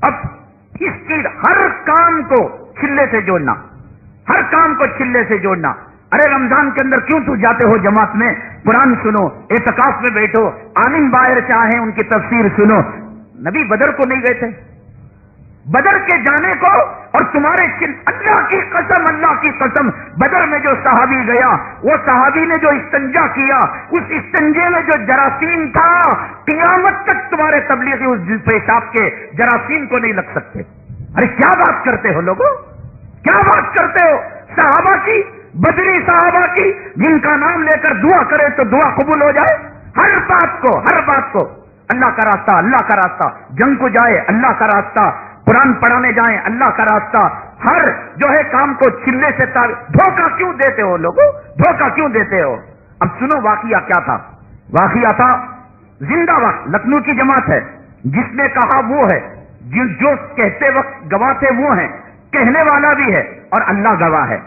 اب اس کی ہر کام کو چلے سے جوڑنا، ہر کام کو چلے سے جوڑنا. ارے رمضان کے اندر کیوں تو جاتے ہو جماعت میں؟ قرآن سنو، اعتکاف میں بیٹھو، عالم باہر چاہیں ان کی تفسیر سنو. نبی بدر کو نہیں گئے تھے؟ بدر کے جانے کو اور تمہارے اللہ کی قسم، اللہ کی قسم، بدر میں جو صحابی گیا، وہ صحابی نے جو استنجا کیا، اس استنجے میں جو جراثیم تھا، قیامت تک تمہارے تبلیغی اس پیشاب کے جراثیم کو نہیں لگ سکتے. ارے کیا بات کرتے ہو لوگوں، کیا بات کرتے ہو؟ صحابہ کی، بدری صحابہ کی، جن کا نام لے کر دعا کرے تو دعا قبول ہو جائے. ہر بات کو اللہ کا راستہ، اللہ کا راستہ، جنگ کو جائے اللہ کا راستہ، قرآن پڑھانے جائیں اللہ کا راستہ، ہر جو ہے کام کو چلے سے دھوکہ کیوں دیتے ہو لوگوں، دھوکہ کیوں دیتے ہو؟ اب سنو واقعہ کیا تھا. واقعہ تھا زندہ وقت لکھنؤ کی جماعت ہے، جس نے کہا وہ ہے، جو کہتے وقت گواہ تھے وہ ہیں، کہنے والا بھی ہے اور اللہ گواہ ہے.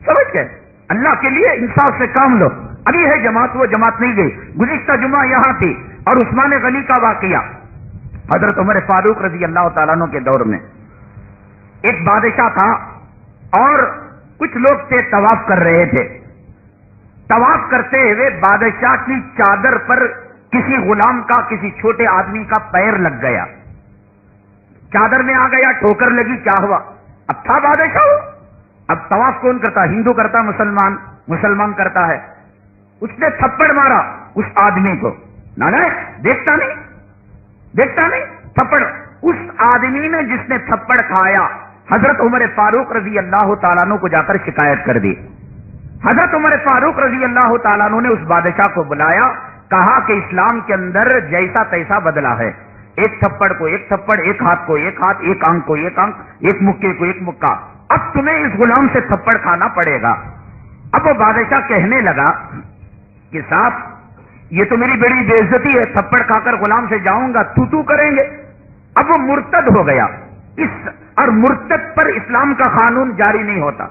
سمجھ گئے؟ اللہ کے لیے انصاف سے کام لو. ابھی ہے جماعت، وہ جماعت نہیں گئی. گزشتہ جمعہ یہاں تھی. اور عثمان غنی کا واقعہ، حضرت عمر فاروق رضی اللہ تعالیٰ عنہ کے دور میں ایک بادشاہ تھا اور کچھ لوگ تھے طواف کر رہے تھے. طواف کرتے ہوئے بادشاہ کی چادر پر کسی غلام کا، کسی چھوٹے آدمی کا پیر لگ گیا. چادر میں آ گیا، ٹھوکر لگی، کیا ہوا؟ اب تھا بادشاہ ہو. اب طواف کون کرتا؟ ہندو کرتا، مسلمان کرتا ہے. اس نے تھپڑ مارا اس آدمی کو. نہ دیکھتا نہیں تھپڑ. اس آدمی نے جس نے تھپڑ کھایا، حضرت عمر فاروق رضی اللہ تعالیٰ عنہ کو جا کر شکایت کر دی. حضرت عمر فاروق رضی اللہ تعالیٰ عنہ نے اس بادشاہ کو بلایا، کہا کہ اسلام کے اندر جیسا تیسا بدلا ہے، ایک تھپڑ کو ایک تھپڑ، ایک ہاتھ کو ایک ہاتھ، ایک آنکھ کو ایک آنکھ، ایک مکے کو ایک مکہ. اب تمہیں اس غلام سے تھپڑ کھانا پڑے گا. اب وہ بادشاہ کہنے لگا کہ صاحب یہ تو میری بڑی بے عزتی ہے، تھپڑ کھا کر غلام سے جاؤں گا، تو کریں گے. اب وہ مرتد ہو گیا. اور مرتد پر اسلام کا قانون جاری نہیں ہوتا.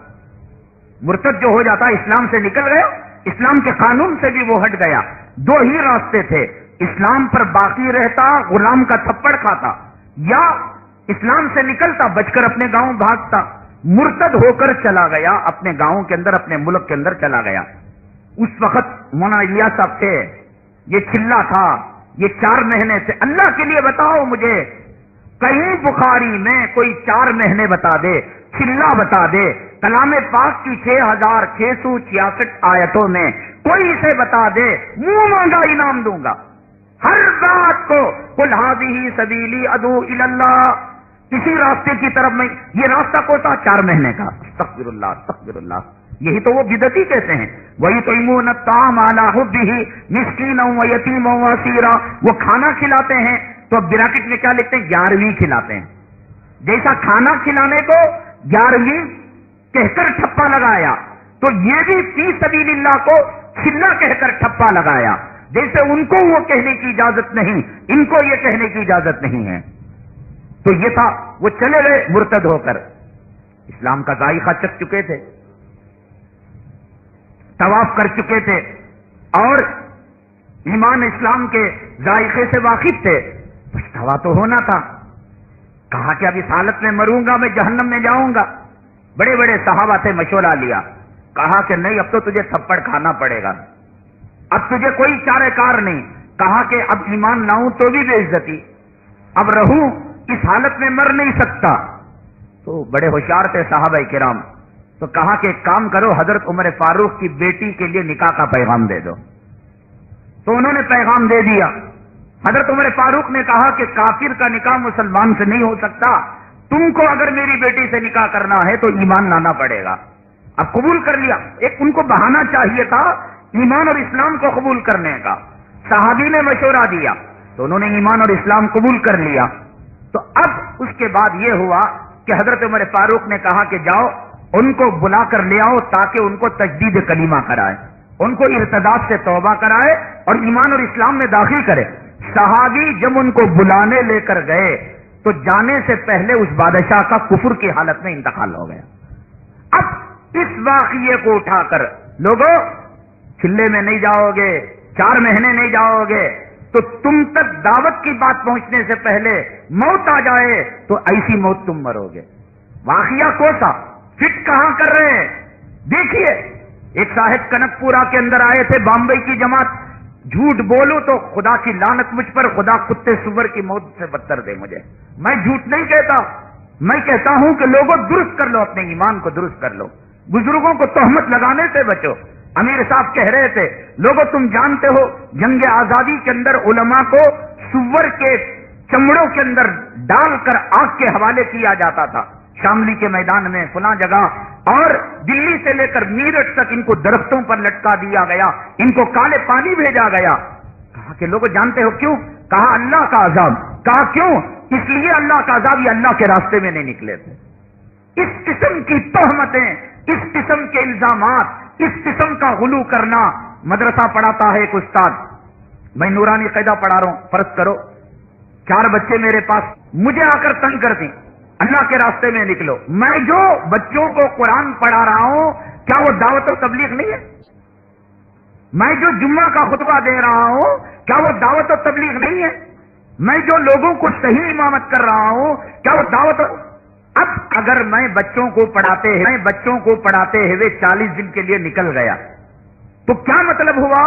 مرتد جو ہو جاتا اسلام سے نکل گیا، اسلام کے قانون سے بھی وہ ہٹ گیا. دو ہی راستے تھے، اسلام پر باقی رہتا، غلام کا تھپڑ کھاتا، یا اسلام سے نکلتا، بچ کر اپنے گاؤں بھاگتا. مرتد ہو کر چلا گیا، اپنے گاؤں کے اندر، اپنے ملک کے اندر چلا گیا. اس وقت مولانا الیاس صاحب تھے، یہ چلا تھا، یہ 4 مہینے سے. اللہ کے لیے بتاؤ مجھے کہیں بخاری میں کوئی 4 مہینے بتا دے، چلا بتا دے، کلام پاک کی 6666 آیتوں میں کوئی اسے بتا دے، منہ مانگا انعام دوں گا. ہر بات کو قل ھذہ سبیلی ادعو الی اللہ، کسی راستے کی طرف میں. یہ راستہ کون سا؟ 4 مہینے کا. استغفر اللہ، استغفر اللہ. یہی تو وہ بدعتی کہتے ہیں. وَيُطْعِمُونَ الطَّعَامَ عَلَىٰ حُبِّهِ مِسْكِينًا وَيَتِيمًا وَأَسِيرًا. وہ کھانا کھلاتے ہیں تو اب براکٹ میں کیا لکھتے ہیں؟ 11ویں کھلاتے ہیں. جیسا کھانا کھلانے کو 11ویں کہہ کر ٹھپا لگایا، تو یہ بھی فی سبیل اللہ کو چلا کہہ کر ٹھپا لگایا. جیسے ان کو وہ کہنے کی اجازت نہیں، ان کو یہ کہنے کی اجازت نہیں ہے. تو یہ تھا، وہ چلے گئے مرتد ہو کر. اسلام کا ذائقہ چکھ چکے تھے، طواف کر چکے تھے، اور ایمان اسلام کے ذائقے سے واقف تھے. پچھتاوا تو ہونا تھا. کہا کہ اب اس حالت میں مروں گا، میں جہنم میں جاؤں گا. بڑے بڑے صحابہ سے مشورہ لیا، کہا کہ نہیں، اب تو تجھے تھپڑ کھانا پڑے گا، اب تجھے کوئی چارہ کار نہیں. کہا کہ اب ایمان لاؤں تو بھی بے عزتی، اب رہوں اس حالت میں مر نہیں سکتا. تو بڑے ہوشیار تھے صحابہ کرام. تو کہا کہ ایک کام کرو، حضرت عمر فاروق کی بیٹی کے لیے نکاح کا پیغام دے دو. تو انہوں نے پیغام دے دیا. حضرت عمر فاروق نے کہا کہ کافر کا نکاح مسلمان سے نہیں ہو سکتا، تم کو اگر میری بیٹی سے نکاح کرنا ہے تو ایمان لانا پڑے گا. اب قبول کر لیا. ایک ان کو بہانہ چاہیے تھا ایمان اور اسلام کو قبول کرنے کا. صحابی نے مشورہ دیا تو انہوں نے ایمان اور اسلام قبول کر لیا. تو اب اس کے بعد یہ ہوا کہ حضرت عمر فاروق نے کہا کہ جاؤ ان کو بلا کر لے آؤ تاکہ ان کو تجدید کلمہ کرائے، ان کو ارتداد سے توبہ کرائے اور ایمان اور اسلام میں داخل کرے. صحابی جب ان کو بلانے لے کر گئے تو جانے سے پہلے اس بادشاہ کا کفر کی حالت میں انتقال ہو گیا. اب اس واقعے کو اٹھا کر لوگوں چلے میں نہیں جاؤ گے، 4 مہینے نہیں جاؤ گے، تو تم تک دعوت کی بات پہنچنے سے پہلے موت آ جائے تو ایسی موت تم مرو گے. واقعہ کوسا فٹ کہاں کر رہے ہیں؟ دیکھیے ایک صاحب کنک پورا کے اندر آئے تھے بامبئی کی جماعت. جھوٹ بولو تو خدا کی لعنت مجھ پر، خدا کتے سور کی موت سے بدتر دے مجھے. میں جھوٹ نہیں کہتا، میں کہتا ہوں کہ لوگوں درست کر لو، اپنے ایمان کو درست کر لو، بزرگوں کو تہمت لگانے سے بچو. امیر صاحب کہہ رہے تھے لوگوں تم جانتے ہو جنگ آزادی کے اندر علماء کو سور کے چمڑوں کے اندر ڈال کر آگ کے حوالے کیا جاتا تھا، شاملی کے میدان میں فلاں جگہ، اور دلی سے لے کر میرٹھ تک ان کو درختوں پر لٹکا دیا گیا، ان کو کالے پانی بھیجا گیا. کہا کہ لوگ جانتے ہو کیوں؟ کہا اللہ کا عذاب. کہا کیوں؟ اس لیے اللہ کا عذاب یہ اللہ کے راستے میں نہیں نکلے تھے. اس قسم کی تہمتیں، اس قسم کے الزامات، اس قسم کا غلو کرنا. مدرسہ پڑھاتا ہے ایک استاد، میں نورانی قاعدہ پڑھا رہا ہوں، فرض کرو 4 بچے میرے پاس مجھے آ کر تنگ کرتے ہیں، اللہ کے راستے میں نکلو. میں جو بچوں کو قرآن پڑھا رہا ہوں کیا وہ دعوت و تبلیغ نہیں ہے؟ میں جو جمعہ کا خطبہ دے رہا ہوں کیا وہ دعوت و تبلیغ نہیں ہے؟ میں جو لوگوں کو صحیح امامت کر رہا ہوں کیا وہ دعوت؟ اب اگر میں بچوں کو پڑھاتے ہوئے 40 دن کے لیے نکل گیا تو کیا مطلب ہوا؟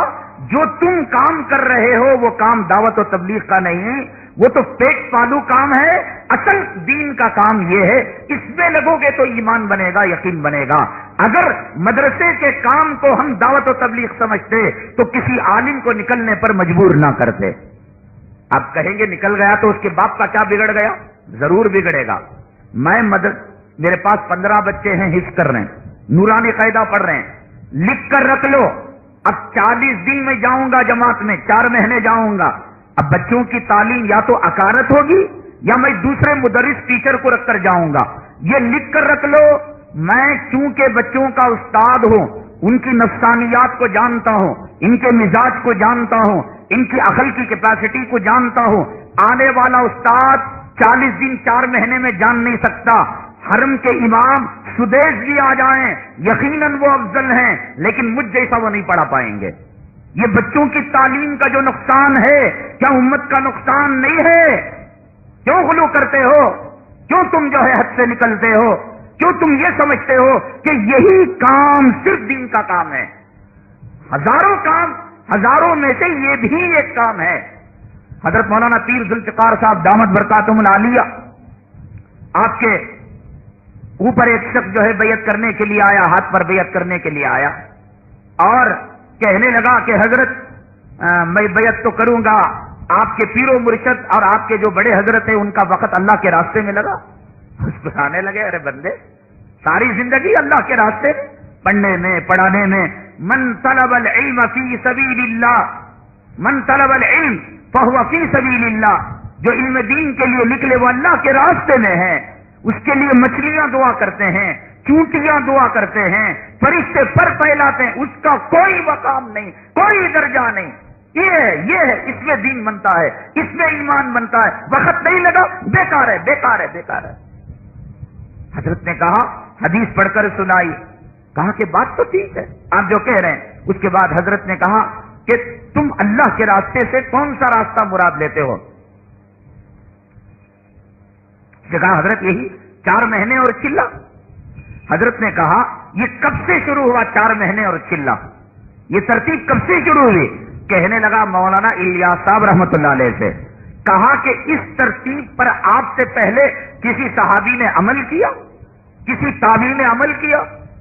جو تم کام کر رہے ہو وہ کام دعوت و تبلیغ کا نہیں، وہ تو پیٹ پالو کام ہے. اصل دین کا کام یہ ہے، اس میں لگو گے تو ایمان بنے گا، یقین بنے گا. اگر مدرسے کے کام کو ہم دعوت و تبلیغ سمجھتے تو کسی عالم کو نکلنے پر مجبور نہ کرتے. آپ کہیں گے نکل گیا تو اس کے باپ کا کیا بگڑ گیا؟ ضرور بگڑے گا. میں میرے پاس 15 بچے ہیں، حفظ کر رہے ہیں، نورانی قاعدہ پڑھ رہے ہیں، لکھ کر رکھ لو. اب 40 دن میں جاؤں گا جماعت میں، 4 مہینے جاؤں گا. اب بچوں کی تعلیم یا تو اکارت ہوگی یا میں دوسرے مدرس ٹیچر کو رکھ کر جاؤں گا. یہ لکھ کر رکھ لو، میں چونکہ بچوں کا استاد ہوں، ان کی نفسانیات کو جانتا ہوں، ان کے مزاج کو جانتا ہوں، ان کی عقل کی کیپیسٹی کو جانتا ہوں. آنے والا استاد 40 دن 4 مہینے میں جان نہیں سکتا. حرم کے امام سدیش بھی آ جائیں یقیناً وہ افضل ہیں، لیکن مجھ جیسا وہ نہیں پڑھا پائیں گے. یہ بچوں کی تعلیم کا جو نقصان ہے کیا امت کا نقصان نہیں ہے؟ کیوں غلو کرتے ہو؟ کیوں تم جو ہے حد سے نکلتے ہو؟ کیوں تم یہ سمجھتے ہو کہ یہی کام صرف دین کا کام ہے؟ ہزاروں کام، ہزاروں میں سے یہ بھی ایک کام ہے. حضرت مولانا پیر ذوالفقار صاحب دامت برکاتہم العالیہ، آپ کے اوپر ایک شخص جو ہے بیعت کرنے کے لیے آیا، ہاتھ پر بیعت کرنے کے لیے آیا اور کہنے لگا کہ حضرت میں بیعت تو کروں گا، آپ کے پیر و مرشد اور آپ کے جو بڑے حضرت ہیں ان کا وقت اللہ کے راستے میں لگا. مسکرانے لگے، ارے بندے ساری زندگی اللہ کے راستے میں، پڑھنے میں، پڑھانے میں. من طلب العلم فی سبیل اللہ، من طلب العلم فہو فی سبیل اللہ. جو علم دین کے لیے نکلے وہ اللہ کے راستے میں ہے. اس کے لیے مچھلیاں دعا کرتے ہیں، چونٹیاں دعا کرتے ہیں، فرشتے پر پھیلاتے ہیں، اس کا کوئی مقام نہیں، کوئی درجہ نہیں. یہ ہے اس میں دین بنتا ہے، اس میں ایمان بنتا ہے. وقت نہیں لگا، بیکار ہے، بیکار ہے، بیکار ہے. حضرت نے کہا، حدیث پڑھ کر سنائی. کہا کہ بات تو ٹھیک ہے آپ جو کہہ رہے ہیں. اس کے بعد حضرت نے کہا کہ تم اللہ کے راستے سے کون سا راستہ مراد لیتے ہو؟ اس نے کہا حضرت یہی 4 مہینے اور چلہ. حضرت نے کہا یہ کب سے شروع ہوا 4 مہینے اور چلہ؟ یہ ترتیب کب سے شروع ہوئی؟ کہنے لگا مولانا الیاس صاحب رحمۃ اللہ علیہ سے. کہا کہ اس ترتیب پر آپ سے پہلے کسی صحابی نے عمل کیا، کسی تابعی نے عمل کیا،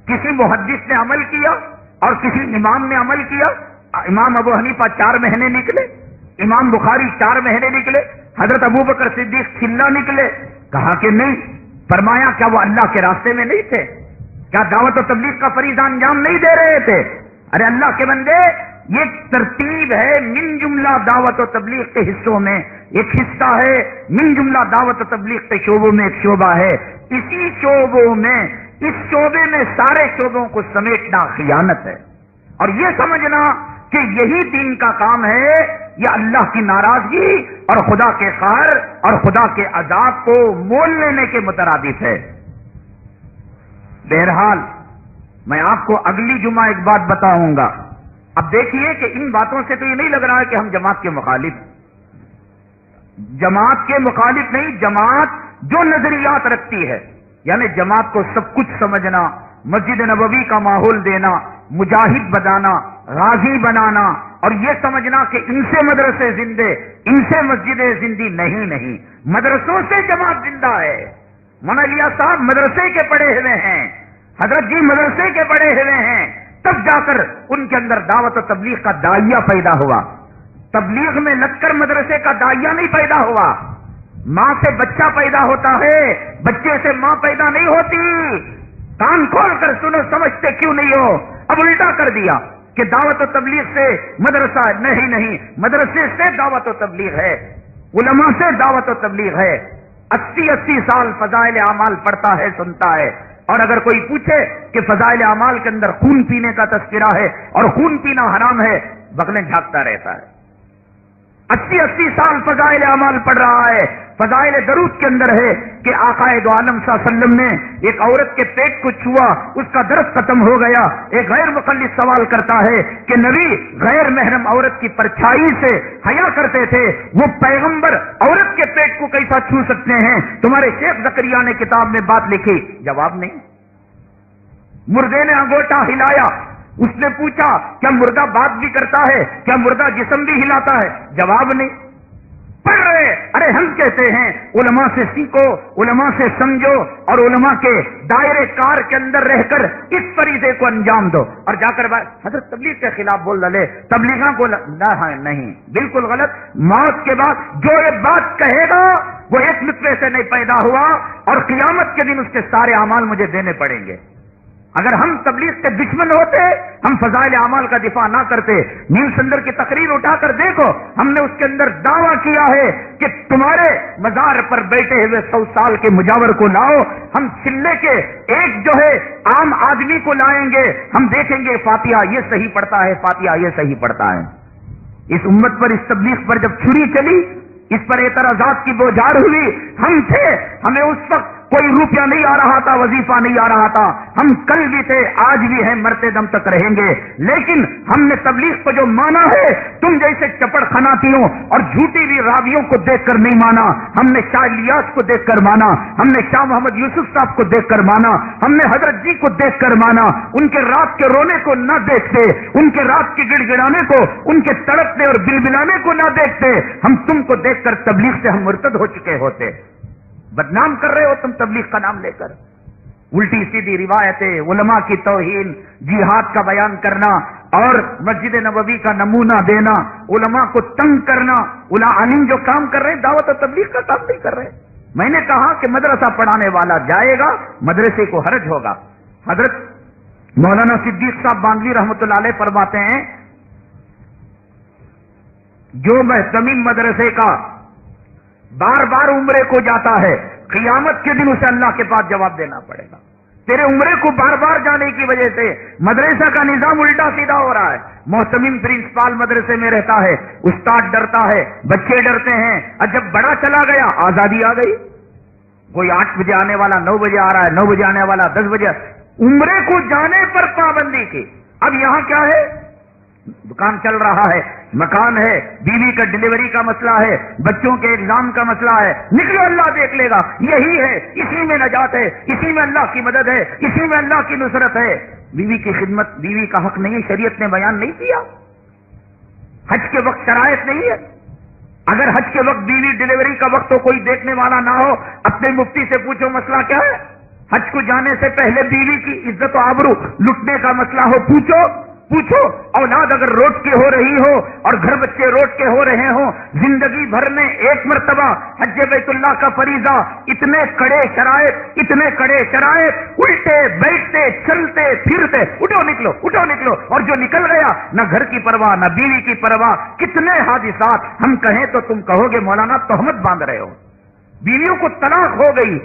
کسی محدث نے عمل کیا اور کسی امام نے عمل کیا. امام ابو حنیفہ 4 مہینے نکلے، امام بخاری 4 مہینے نکلے، حضرت ابو بکر صدیق چلہ نکلے. کہا کہ نہیں. فرمایا کیا وہ اللہ کے راستے میں نہیں تھے؟ کیا دعوت و تبلیغ کا فریضہ انجام نہیں دے رہے تھے؟ ارے اللہ کے بندے، یہ ترتیب ہے من جملہ دعوت و تبلیغ کے حصوں میں ایک حصہ ہے، من جملہ دعوت و تبلیغ کے شعبوں میں ایک شعبہ ہے. اسی شعبوں میں، اس شعبے میں سارے شعبوں کو سمیٹنا خیانت ہے. اور یہ سمجھنا کہ یہی دین کا کام ہے، یہ اللہ کی ناراضگی اور خدا کے قہر اور خدا کے عذاب کو مول لینے کے مترادف ہے. بہرحال میں آپ کو اگلی جمعہ ایک بات بتاؤں گا. اب دیکھیے کہ ان باتوں سے تو یہ نہیں لگ رہا ہے کہ ہم جماعت کے مخالف جماعت کے مخالف نہیں، جماعت جو نظریات رکھتی ہے، یعنی جماعت کو سب کچھ سمجھنا، مسجد نبوی کا ماحول دینا، مجاہد بنانا، غازی بنانا، اور یہ سمجھنا کہ ان سے مدرسے زندے، ان سے مسجدیں زندی، نہیں، مدرسوں سے جماعت زندہ ہے۔ منالیا صاحب مدرسے کے پڑھے ہوئے ہیں، حضرت جی مدرسے کے پڑھے ہوئے ہیں، تب جا کر ان کے اندر دعوت و تبلیغ کا داعیہ پیدا ہوا۔ تبلیغ میں لگ کر مدرسے کا داعیہ نہیں پیدا ہوا۔ ماں سے بچہ پیدا ہوتا ہے، بچے سے ماں پیدا نہیں ہوتی۔ کان کھول کر سنو، سمجھتے کیوں نہیں ہو؟ اب الٹا کر دیا کہ دعوت و تبلیغ سے مدرسہ، نہیں، مدرسے سے دعوت و تبلیغ ہے، علماء سے دعوت و تبلیغ ہے۔ 80 سال فضائل اعمال پڑھتا ہے، سنتا ہے، اور اگر کوئی پوچھے کہ فضائل اعمال کے اندر خون پینے کا تذکرہ ہے اور خون پینا حرام ہے، بغلیں جھانکتا رہتا ہے۔ 80 سال فضائل اعمال پڑھ رہا ہے۔ فضائل درود کے اندر ہے کہ آقا دو عالم صلی اللہ علیہ وسلم نے ایک عورت کے پیٹ کو چھوا، اس کا درد ختم ہو گیا۔ ایک غیر مقلد سوال کرتا ہے کہ نبی غیر محرم عورت کی پرچھائی سے حیا کرتے تھے، وہ پیغمبر عورت کے پیٹ کو کیسا چھو سکتے ہیں؟ تمہارے شیخ زکریا نے کتاب میں بات لکھی، جواب نہیں۔ مردے نے انگوٹھا ہلایا، اس نے پوچھا کیا مردہ بات بھی کرتا ہے؟ کیا مردہ جسم بھی ہلاتا ہے؟ جواب نہیں۔ پڑھ رہے، ارے ہم کہتے ہیں علماء سے سیکھو، علماء سے سمجھو، اور علماء کے دائرے کار کے اندر رہ کر اس فریضے کو انجام دو، اور جا کر حضرت تبلیغ کے خلاف بول ڈالے، تبلیغاں کو نہیں، بالکل غلط۔ موت کے بعد جو یہ بات کہے گا وہ ایک نطفے سے نہیں پیدا ہوا، اور قیامت کے دن اس کے سارے اعمال مجھے دینے پڑیں گے۔ اگر ہم تبلیغ کے دشمن ہوتے، ہم فضائل اعمال کا دفاع نہ کرتے۔ نیل سندر کی تقریر اٹھا کر دیکھو، ہم نے اس کے اندر دعویٰ کیا ہے کہ تمہارے مزار پر بیٹھے ہوئے 100 سال کے مجاور کو لاؤ، ہم چلے کے ایک جو ہے عام آدمی کو لائیں گے، ہم دیکھیں گے فاتحہ یہ صحیح پڑھتا ہے، فاتحہ یہ صحیح پڑھتا ہے۔ اس امت پر، اس تبلیغ پر جب چھری چلی، اس پر اعتراضات کی بوجھار ہوئی، ہم تھے، ہمیں اس وقت کوئی روپیہ نہیں آ رہا تھا، وظیفہ نہیں آ رہا تھا، ہم کل بھی تھے، آج بھی ہیں، مرتے دم تک رہیں گے، لیکن ہم نے تبلیغ کو جو مانا ہے، تم جیسے چپڑ خناتیوں اور جھوٹی بھی راویوں کو دیکھ کر نہیں مانا، ہم نے شاہ الیاس کو دیکھ کر مانا، ہم نے شاہ محمد یوسف صاحب کو دیکھ کر مانا، ہم نے حضرت جی کو دیکھ کر مانا۔ ان کے رات کے رونے کو نہ دیکھتے، ان کے رات کے گڑ گڑانے کو، ان کے تڑپنے اور بلبلانے کو نہ دیکھتے، ہم تم کو دیکھ کر تبلیغ سے ہم مرتد ہو چکے ہوتے۔ بدنام کر رہے ہو تم تبلیغ کا نام لے کر، الٹی سیدھی روایتیں، علماء کی توہین، جہاد کا بیان کرنا اور مسجد نبوی کا نمونہ دینا، علماء کو تنگ کرنا۔ عالم جو کام کر رہے ہیں دعوت و تبلیغ کا کام نہیں کر رہے۔ میں نے کہا کہ مدرسہ پڑھانے والا جائے گا، مدرسے کو حرج ہوگا۔ حضرت مولانا صدیق صاحب بانگلی رحمۃ اللہ علیہ فرماتے ہیں، جو محتمم مدرسے کا بار بار عمرے کو جاتا ہے، قیامت کے دن اسے اللہ کے پاس جواب دینا پڑے گا۔ تیرے عمرے کو بار بار جانے کی وجہ سے مدرسہ کا نظام الٹا سیدھا ہو رہا ہے۔ محتمم پرنسپال مدرسے میں رہتا ہے، استاد ڈرتا ہے، بچے ڈرتے ہیں، اور جب بڑا چلا گیا آزادی آ گئی، کوئی 8 بجے آنے والا 9 بجے آ رہا ہے، 9 بجے آنے والا 10 بجے۔ عمرے کو جانے پر پابندی کی۔ اب یہاں کیا ہے؟ دکان چل رہا ہے، مکان ہے، بیوی کا ڈلیوری کا مسئلہ ہے، بچوں کے ایگزام کا مسئلہ ہے، نکلو اللہ دیکھ لے گا، یہی ہے، اسی میں نجات ہے، اسی میں اللہ کی مدد ہے، اسی میں اللہ کی نصرت ہے۔ بیوی کی خدمت، بیوی کا حق نہیں، شریعت نے بیان نہیں کیا۔ حج کے وقت شرائط نہیں ہے، اگر حج کے وقت بیوی ڈلیوری کا وقت ہو، کوئی دیکھنے والا نہ ہو، اپنے مفتی سے پوچھو مسئلہ کیا ہے۔ حج کو جانے سے پہلے بیوی کی عزت و آبرو لٹنے کا مسئلہ ہو، پوچھو۔ اولاد اگر روٹ کے ہو رہی ہو اور گھر بچے روٹ کے ہو رہے ہوں، زندگی بھر میں ایک مرتبہ حج بیت اللہ کا فریضہ، اتنے کڑے شرائط، الٹے بیٹھتے چلتے پھرتے، اٹھو نکلو، اور جو نکل گیا نہ گھر کی پرواہ نہ بیوی کی پرواہ، کتنے حادثات۔ ہم کہیں تو تم کہو گے مولانا تہمت باندھ رہے ہو۔ بیویوں کو طلاق ہو گئی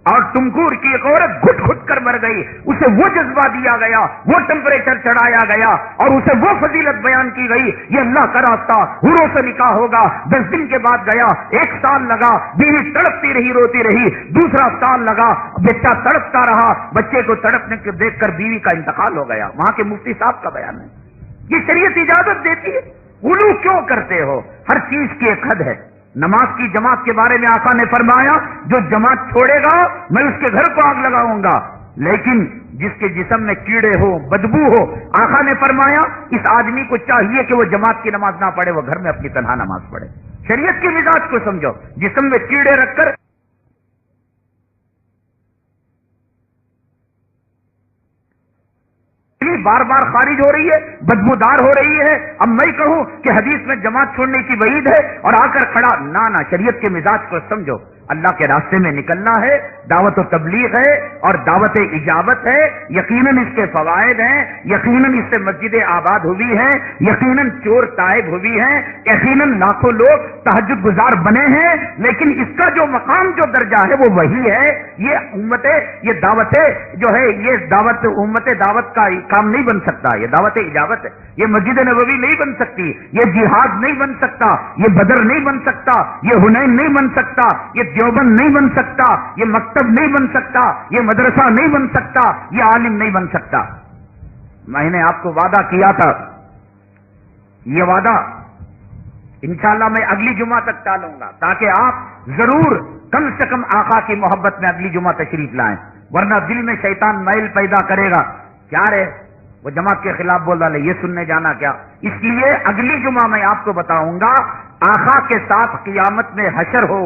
اور تمکور کی ایک عورت گھٹ گھٹ کر مر گئی، اسے وہ جذبہ دیا گیا، وہ ٹمپریچر چڑھایا گیا، اور اسے وہ فضیلت بیان کی گئی، یہ اللہ کا راستہ، حوروں سے نکاح ہوگا۔ 10 دن کے بعد گیا، 1 سال لگا، بیوی تڑپتی رہی، روتی رہی، دوسرا سال لگا، بچہ تڑپتا رہا، بچے کو تڑپنے کو دیکھ کر بیوی کا انتقال ہو گیا۔ وہاں کے مفتی صاحب کا بیان ہے۔ یہ شریعت اجازت دیتی ہے، غلو کیوں کرتے ہو؟ ہر چیز کی ایک حد ہے، نماز کی جماعت کے بارے میں آقا نے فرمایا جو جماعت چھوڑے گا میں اس کے گھر کو آگ لگاؤں گا، لیکن جس کے جسم میں کیڑے ہو، بدبو ہو، آقا نے فرمایا اس آدمی کو چاہیے کہ وہ جماعت کی نماز نہ پڑھے، وہ گھر میں اپنی تنہا نماز پڑھے۔ شریعت کے مزاج کو سمجھو، جسم میں کیڑے رکھ کر بار بار خارج ہو رہی ہے، بدبودار ہو رہی ہے، اب میں کہوں کہ حدیث میں جماعت چھوڑنے کی وعید ہے اور آ کر کھڑا، نہ شریعت کے مزاج کو سمجھو۔ اللہ کے راستے میں نکلنا ہے، دعوت و تبلیغ ہے اور دعوت اجابت ہے، یقیناً اس کے فوائد ہیں، یقیناً اس سے مسجدیں آباد ہوئی ہیں، یقیناً چور تائب ہوئی ہیں، یقیناً لاکھوں لوگ تہجد گزار بنے ہیں، لیکن اس کا جو مقام جو درجہ ہے وہ وہی ہے۔ یہ دعوت جو ہے، یہ دعوت امت دعوت کا کام نہیں بن سکتا، یہ دعوت اجابت ہے، یہ مسجد نبوی نہیں بن سکتی، یہ جہاد نہیں بن سکتا، یہ بدر نہیں بن سکتا، یہ حنین نہیں بن سکتا، یہ دیوبند نہیں بن سکتا، یہ مکتب نہیں بن سکتا، یہ مدرسہ نہیں بن سکتا، یہ عالم نہیں بن سکتا۔ میں نے آپ کو وعدہ کیا تھا، یہ وعدہ انشاءاللہ میں اگلی جمعہ تک ٹالوں گا تاکہ آپ ضرور کم سے کم آقا کی محبت میں اگلی جمعہ تشریف لائیں، ورنہ دل میں شیطان میل پیدا کرے گا، کیا رے وہ جماعت کے خلاف بول رہا ہے، یہ سننے جانا کیا۔ اس لیے اگلی جمعہ میں آپ کو بتاؤں گا، آقا کے ساتھ قیامت میں حشر ہو،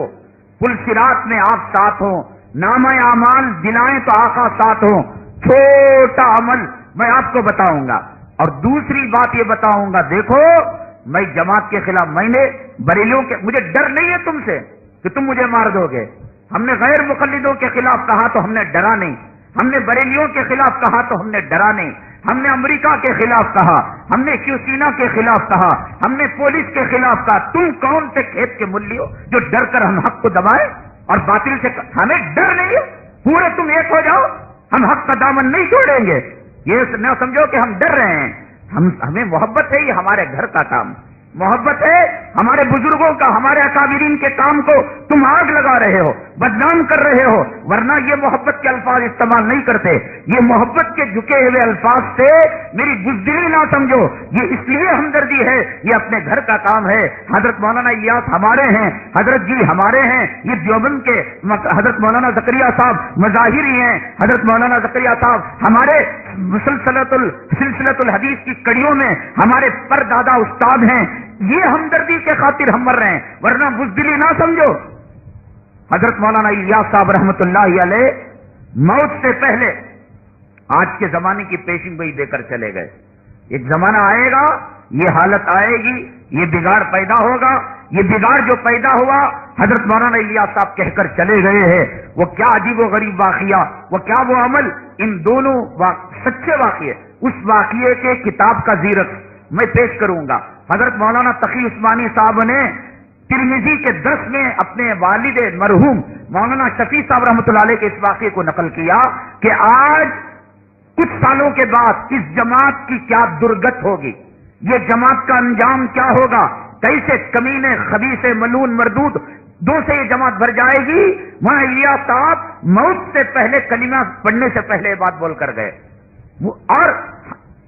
پل صراط میں آپ ساتھ ہوں، نامہ اعمال دلائیں تو آقا ساتھ ہوں، چھوٹا عمل میں آپ کو بتاؤں گا۔ اور دوسری بات یہ بتاؤں گا، دیکھو میں جماعت کے خلاف، میں نے بریلیوں کے، مجھے ڈر نہیں ہے تم سے کہ تم مجھے مار دو گے، ہم نے غیر مقلدوں کے خلاف کہا تو ہم نے ڈرا نہیں، ہم نے بریلیوں کے خلاف کہا تو ہم نے ڈرا نہیں، ہم نے امریکہ کے خلاف کہا، ہم نے کیوسینا کے خلاف کہا، ہم نے پولیس کے خلاف کہا۔ تم کون سے کھیت کے ملی ہو جو ڈر کر ہم حق کو دبائے اور باطل سے؟ ہمیں ڈر نہیں ہے، پورے تم ایک ہو جاؤ، ہم حق کا دامن نہیں چھوڑیں گے۔ یہ نہ سمجھو کہ ہم ڈر رہے ہیں، ہمیں محبت ہے، یہ ہمارے گھر کا کام، محبت ہے ہمارے بزرگوں کا، ہمارے اکابرین کے کام کو تم آگ لگا رہے ہو، بدنام کر رہے ہو، ورنہ یہ محبت کے الفاظ استعمال نہیں کرتے، یہ محبت کے جھکے ہوئے الفاظ سے میری بزدلی نہ سمجھو، یہ اس لیے ہمدردی ہے، یہ اپنے گھر کا کام ہے۔ حضرت مولانا الیاس ہمارے ہیں، حضرت جی ہمارے ہیں، یہ دیوبند کے حضرت مولانا زکریا صاحب مظاہری ہیں، حضرت مولانا زکریا صاحب ہمارے سلسلۃ الحدیث کی کڑیوں میں ہمارے پر دادا استاد ہیں، یہ ہمدردی کے خاطر ہم مر رہے ہیں، ورنہ بزدلی نہ سمجھو۔ حضرت مولانا الیاس صاحب رحمۃ اللہ علیہ موت سے پہلے آج کے زمانے کی پیشن گوئی دے کر چلے گئے۔ ایک زمانہ آئے گا، یہ حالت آئے گی، یہ بگاڑ پیدا ہوگا، یہ بگاڑ جو پیدا ہوا حضرت مولانا الیاس صاحب کہہ کر چلے گئے ہیں، وہ کیا عجیب و غریب واقعہ، وہ کیا وہ عمل، ان دونوں سچے واقعے، اس واقعے کے کتاب کا زیرک میں پیش کروں گا۔ حضرت مولانا تقی عثمانی صاحب نے ترمذی کے درس میں اپنے والد مرحوم مولانا شفیع صاحب رحمۃ اللہ علیہ کے اس واقعے کو نقل کیا کہ آج کچھ سالوں کے بعد اس جماعت کی کیا درگت ہوگی، یہ جماعت کا انجام کیا ہوگا، کیسے کمینے خبیث ملعون مردود دو سے یہ جماعت بھر جائے گی۔ مولانا الیاس صاحب موت سے پہلے کلمہ پڑھنے سے پہلے یہ بات بول کر گئے، اور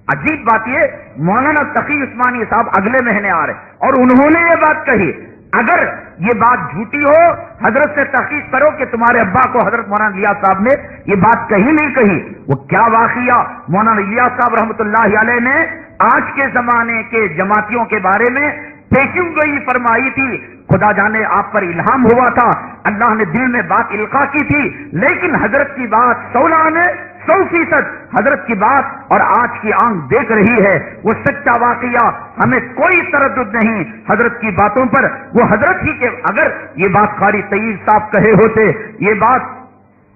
عجیب بات یہ مولانا تقی عثمانی صاحب اگلے مہینے آ رہے اور انہوں نے یہ بات کہی، اگر یہ بات جھوٹی ہو حضرت سے تحقیق کرو کہ تمہارے ابا کو حضرت مولانا الیاس صاحب نے یہ بات کہی نہیں کہی۔ وہ کیا واقعہ مولانا الیاس صاحب رحمۃ اللہ علیہ نے آج کے زمانے کے جماعتیوں کے بارے میں پیشن گوئی فرمائی تھی۔ خدا جانے آپ پر الہام ہوا تھا، اللہ نے دل میں بات القا کی تھی، لیکن حضرت کی بات 100% حضرت کی بات اور آج کی آنکھ دیکھ رہی ہے، وہ سچا واقعہ، ہمیں کوئی تردد نہیں حضرت کی باتوں پر۔ وہ حضرت ہی کے، اگر یہ بات قاری طیب صاحب کہے ہوتے، یہ بات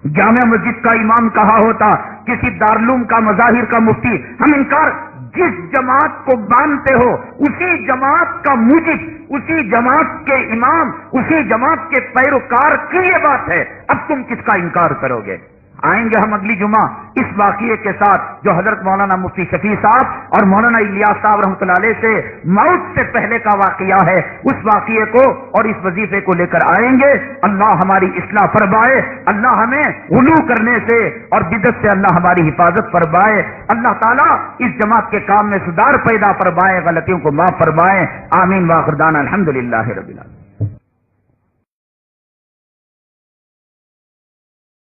جامع مسجد کا امام کہا ہوتا، کسی دارالعلوم کا مظاہر کا مفتی، ہم انکار، جس جماعت کو مانتے ہو اسی جماعت کا موجب، اسی جماعت کے امام، اسی جماعت کے پیروکار کی یہ بات ہے، اب تم کس کا انکار کرو گے؟ آئیں گے ہم اگلی جمعہ اس واقعے کے ساتھ جو حضرت مولانا مفتی شفیع صاحب اور مولانا الیاس صاحب رحمۃ اللہ علیہ سے موت سے پہلے کا واقعہ ہے، اس واقعے کو اور اس وظیفے کو لے کر آئیں گے۔ اللہ ہماری اصلاح فرمائے، اللہ ہمیں غلو کرنے سے اور بدعت سے اللہ ہماری حفاظت فرمائے، اللہ تعالیٰ اس جماعت کے کام میں سدھار پیدا فرمائے، غلطیوں کو معاف فرمائے، آمین واخر دعوانا الحمدللہ رب العالمین۔